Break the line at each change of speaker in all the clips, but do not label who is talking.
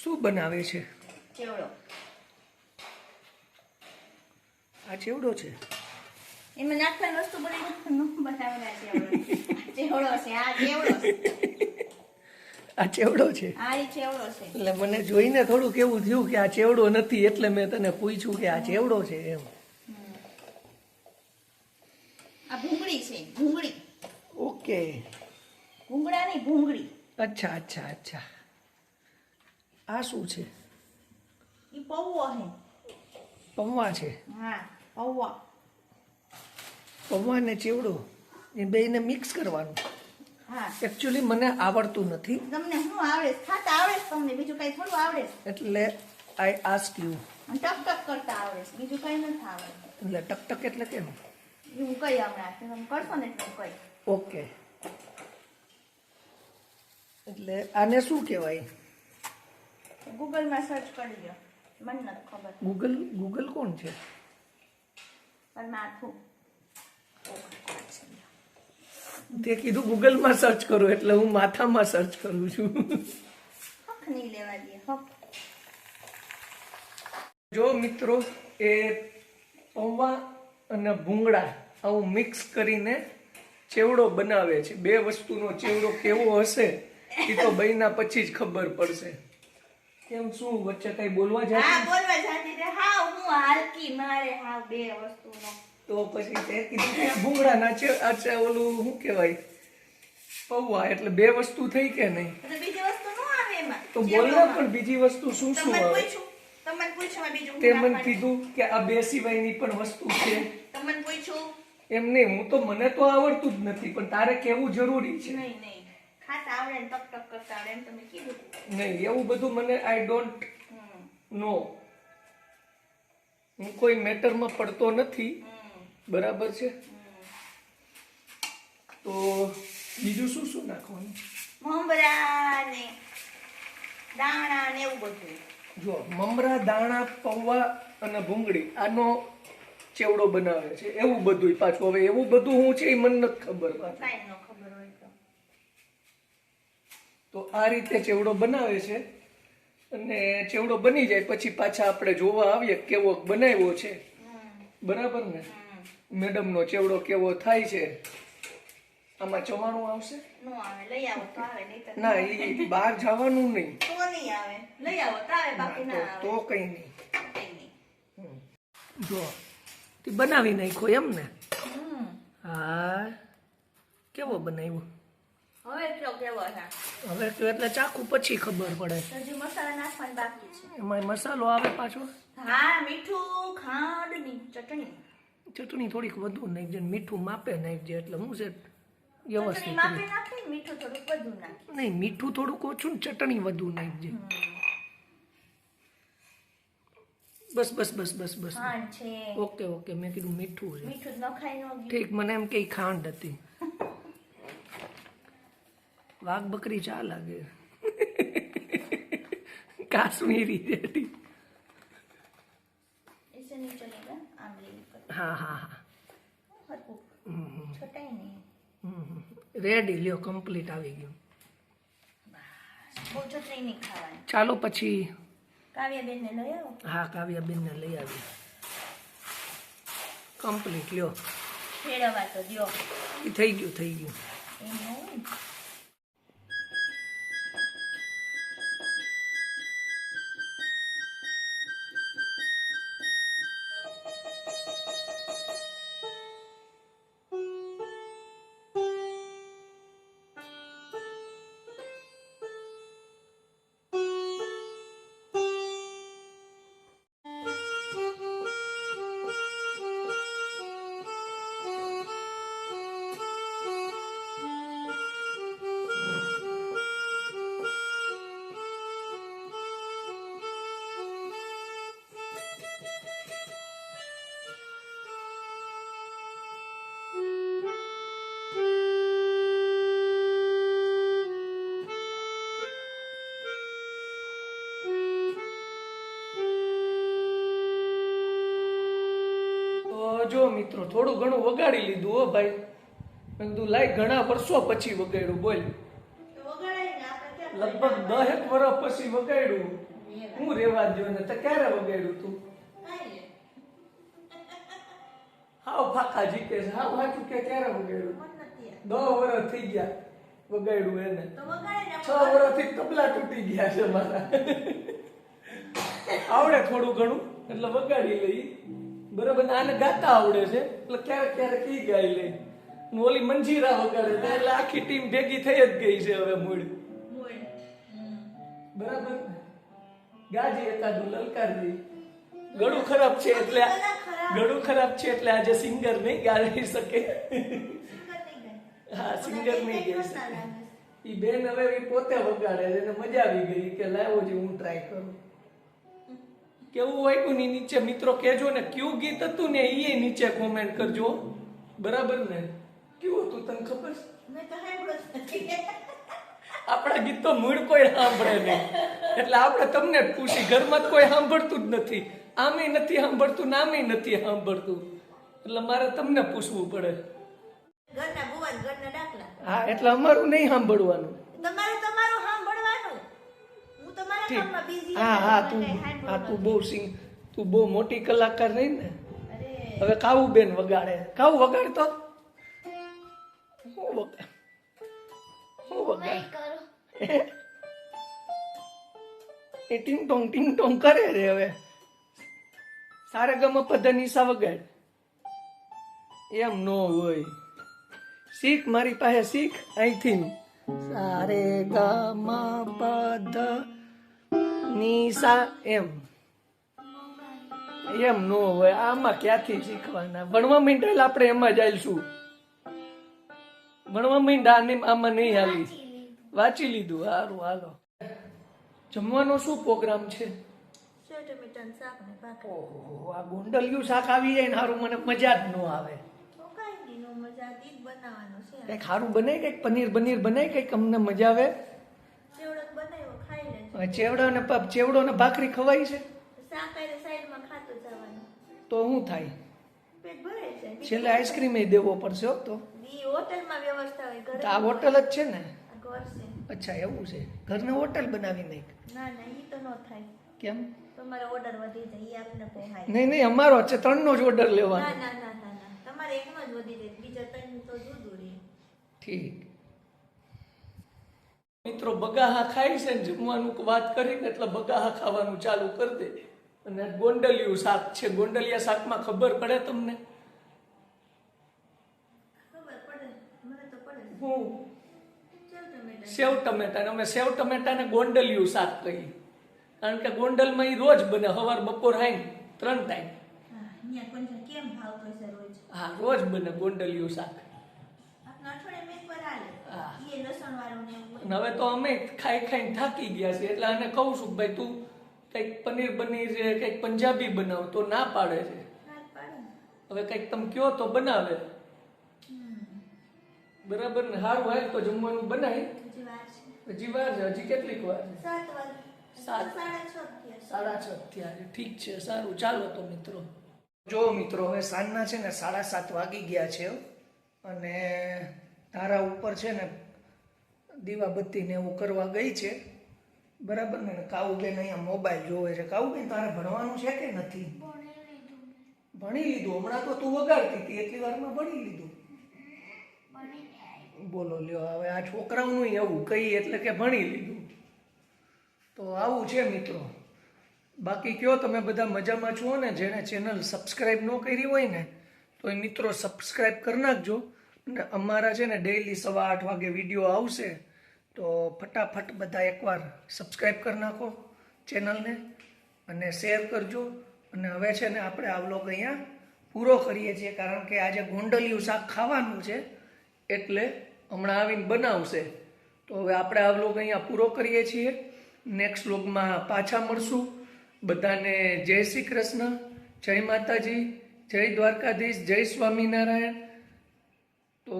શું બનાવે છે?
ચેવડો.
આ ચેવડો છે?
એમાં નાખવાની વસ્તુ બધી બનાવેલા ચેવડો. ચેવડો છે, આ ચેવડો છે.
આ ચેવડો છે?
આ ઈ ચેવડો છે.
એટલે મને જોઈને થોડુંક એવું થયું કે આ ચેવડો નથી, એટલે મેં તને પૂછ્યું કે આ ચેવડો છે એમ.
આ ભૂંગળી છે, ભૂંગળી.
ઓકે.
ભૂંગળા નહીં, ભૂંગળી.
અચ્છા અચ્છા અચ્છા. આ શું છે?
ઈ પૌવો છે.
પૌવા છે?
હા, પૌવા.
પૌવા ને ચેવડો એ બેયને મિક્સ કરવાનું.
હા.
એકચ્યુઅલી મને આવડતું નથી.
તમને શું આવડે? ખાતા આવડે છે તમને, બીજું કઈ થોડું આવડે છે?
એટલે આઈ આસ્ક યુ.
ટક ટક કરતા આવડે છે, બીજું કઈ નથી આવડતું.
એટલે ટકટક એટલે કેમ?
હું કઈ હમણાં તમે કરશો ને એટલે હું કઈ.
ઓકે. એટલે આને શું કહેવાય?
ગૂગલમાં સર્ચ કરી લો, મને નથી ખબર.
ગૂગલ કોણ છે?
પરમાથું.
તે કીધું ગૂગલમાં સર્ચ કરો, એટલે હું માથામાં સર્ચ કરું છું.
હક નહીં લેવા દે, હક.
જો મિત્રો, એ પૌવા અને ભૂંગળા આવું મિક્સ કરીને ચેવડો બનાવે છે. બે વસ્તુનો ચેવડો કેવો હશે એ તો બન્યા પછી જ ખબર પડશે. કેમ, શું વચ્ચે કઈ બોલવા જાય?
હા, બોલવા જાતી રે. હા, હું હાલકી મારે હા બે વસ્તુનો.
તો પછી તે કીધું કે ભૂંગળાના છે ઓલું શું કહેવાય પૌવા, એટલે બે વસ્તુ થઈ કે નહીં?
તો બીજી વસ્તુ ન આવે એમાં.
તો બોલને પણ બીજી વસ્તુ શું શું આવે?
તમને પૂછ્યું બીજું.
તે મને કીધું કે આ બે સિવાયની પણ વસ્તુ છે.
તમને પૂછ્યું
એમ નહીં, હું તો મને તો આવડતું જ નથી, પણ તારે કેવું જરૂરી છે.
નહીં નહીં, ખાતા આવડે ને ટક ટક કરતા આવડે એમ તમે કીધું.
નહીં, એવું બધું મને આઈ ડોન્ટ નો. હું કોઈ મેટરમાં પડતો નથી, બરાબર છે? તો બીજું શું શું નાખવાનું?
મમરા ને દાણા ને એવું બધું.
જો મમરા, દાણા, પૌવા અને ભૂંગળી આનો ચેવડો બનાવે છે, એવું બધું પાછું. હવે એવું બધું હું છે એ મને નથી ખબર.
કાંઈ ન ખબર હોય
તો આ રીતે ચેવડો બનાવે છે, અને ચેવડો બની જાય પછી પાછા આપણે જોવા આવીએ કેવો બનાવ્યો છે. બરાબર ને? મેડમનો ચેવડો કેવો થાય છે. આમાં ચવાણું આવશે?
નો આવે, લઈ આવો તો આવે, નહીં તો
ના, એ બહાર જવાનું નહીં.
તો નહીં આવે, લઈ આવો તો આવે, બાકી ના આવે.
તો કઈ નહીં.
કંઈ નહીં.
જો તે બનાવી નાખ્યો એમ ને? હા, કેવો બનાવ્યો?
હવે એટલો કેવો છે?
હવે તો એટલે ચાખું પછી ખબર પડે.
હજી મસાલા નાખવાની બાકી છે.
એમાં મસાલો આવે પાછો?
હા, મીઠું, ખાંડ ની ચટણી.
ચટણી થોડીક વધુ નાખજે, મીઠું માપે નાખજે, એટલે હું છે
ચટણી
વ્યવસ્થિત.
માપી નાખી, મીઠું થોડુંક વધુ નાખી.
નહીં, મીઠું થોડુંક ઓછું ને ચટણી વધુ નાખજે. બસ બસ બસ બસ બસ.
ખાંડ છે.
ઓકે ઓકે, મેં કીધું મીઠું છે.
મીઠું જ નખાય ન ગયું.
ઠીક, મને એમ કે ખાંડ હતી. વાઘ બકરી ચા લાગે. કાશ્મીરી રેડી.
ऐसे नहीं चलेगा, आमले ऊपर
હા હા હા,
हरकू छोटा ही नहीं.
રેડી લ્યો, કમ્પ્લીટ આવી ગયું.
બહુ ચટણી નહીં ખાવાની.
ચાલો પછી.
કાવ્યાબેન ને લઈ આવો.
હા, કાવ્યાબેનને લઈ આવી. કમ્પ્લીટ લ્યો.
ફેરવવા તો દ્યો.
એ થઈ ગયું થઈ ગયું.
એમ ન હોય ને.
જો મિત્રો, થોડું ઘણું વગાડી લીધું હો ભાઈ. મેં કીધું લાય, ઘણા વર્ષો પછી વગાડ્યું. બોલ, લગભગ 10 વર્ષ પછી વગાડ્યું. હું રેવા દો ને તો ક્યારે વગાડ્યું તું હાવ ફાકા જીકે છે હાવ સાચું કે ક્યારે વગાડ્યું 10 વર્ષ થઈ ગયા વગાડ્યું એને 6 વર્ષથી તબલા તૂટી ગયા છે મારા આવડે થોડું ઘણું એટલે વગાડી લઈ બરાબર આને ગાતા આવડે છે એટલે ક્યારેક ક્યારેક ઈ ગાઈ લઈ ઓલી મંજીરા વગાડે છે એટલે આખી ટીમ ભેગી થઈ જ ગઈ છે હવે મૂળ બરાબર ગાજી એકાદું લલકારજી ગળું ખરાબ છે એટલે આજે સિંગર નહીં ગાઈ શકે હા સિંગર નહીં ગાઈ શકે ઈ બેન હવે ઈ પોતે વગાડે છે એને મજા આવી ગઈ કે લાવો જે હું ટ્રાય કરું કેવું હોય ની નીચે મિત્રો કહેજો ને કયું ગીત હતું ને એ નીચે કોમેન્ટ કરજો બરાબર ને કેવું હતું તને ખબર છે આપણા ગીત તો મૂળ કોઈ સાંભળે નહીં એટલે આપણે તમને જ પૂછી ઘરમાં કોઈ સાંભળતું જ નથી આમે નથી સાંભળતું નામે નથી સાંભળતું એટલે મારે તમને પૂછવું પડે હા એટલે અમારું નહીં સાંભળવાનું તું બહુ મોટી કલાકાર રહી ને હવે કાવું બેન વગાડે કાવું વગાડતો હું વગાડ એ ટીંગ ટોંગ કરે રે હવે સારે ગમ પધનિસા વગાડ એમ નો હોય શીખ મારી પાસે શીખ અહીંથી સારે ગમ પધ નિસા એમ નો હોય આમાં ક્યાંથી શીખવાના ભણવા માંડેલ આપણે એમાં જ આવીશું ભણવા માંડ્યા આમાં નહીં હાલી વાંચી લીધું હારું હાલો જમવાનો શું પ્રોગ્રામ છે ઓહો આ ગોંડલિયું શાક આવી જાય ને હારું મને મજા જ ન આવે કઈક સારું બને કઈક પનીર બનાય કઈક અમને મજા આવે ચેવડો ને ભાખરી ખવાય છે તો શું થાય છેલ્લે આઈસ્ક્રીમ દેવો પડશે તો આ હોટલ જ છે ને અચ્છા એવું છે ઘરને હોટલ બનાવી નાખ કેમ નહીં અમારો છે 3 નો જ ઓર્ડર લેવાનો ઠીક મિત્રો બગાહા ખાય છે ને જમવાનું વાત કરીને એટલે બગાહા ખાવાનું ચાલુ કરી દે અને ગોંડલિયું શાક છે ગોંડલિયા શાકમાં ખબર પડે તમને હું સેવ ટમેટા અમે સેવ ટમેટાને ગોંડલિયું શાક કહીએ કારણ કે ગોંડલમાં એ રોજ બને સવાર બપોર હાઈ 3 ટાઈમ હા રોજ બને ગોંડલિયું શાક હવે તો અમે ખાઈને થાકી ગયા છે એટલે આને કહું છું ભાઈ તું કંઈક પનીર કંઈક પંજાબી બનાવ તો ના પાડે છે હવે કંઈક તમે કયો તો બનાવે બરાબર ને સારું હાલ તો જમવાનું બનાય હજી વાર છે હજી કેટલીક વાર 6:30 થયા ઠીક છે સારું ચાલો તો મિત્રો જો મિત્રો હવે સાંજના છે ને 7:30 વાગી ગયા છે અને તારા ઉપર છે ને દીવાબત્તી ને એવું કરવા ગઈ છે બરાબર ને કાવુબેન અહીંયા મોબાઈલ જોવે છે કાવુબેન તારે ભણવાનું છે કે નથી ભણી લીધું હમણાં તો તું વગાડતી હતી એટલી વારમાં ભણી લીધું બોલો લ્યો હવે આ છોકરાઓનું એવું કઈ એટલે કે ભણી લીધું તો આવું છે મિત્રો બાકી કયો તમે બધા મજામાં છો ને જેને ચેનલ સબસ્ક્રાઈબ ન કરી હોય ને તો એ મિત્રો સબસ્ક્રાઈબ કરી નાખજો અને અમારા છે ને ડેઈલી 8:15 વાગે વિડીયો આવશે તો ફટાફટ બધા એકવાર સબસ્ક્રાઈબ કરી નાખો ચેનલને અને શેર કરજો અને હવે છે ને આપણે આ વ્લોગ અહીંયા પૂરો કરીએ છીએ કારણ કે આજે ગોંડલિયું શાક ખાવાનું છે એટલે હમણાં આવીને બનાવશે તો હવે આપણે આ વ્લોગ અહીંયા પૂરો કરીએ છીએ નેક્સ્ટ વ્લોગમાં પાછા મળશું બધાને જય શ્રી કૃષ્ણ જય માતાજી જય દ્વારકાધીશ જય સ્વામિનારાયણ તો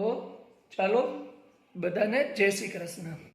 ચાલો બધાને જય શ્રી કૃષ્ણ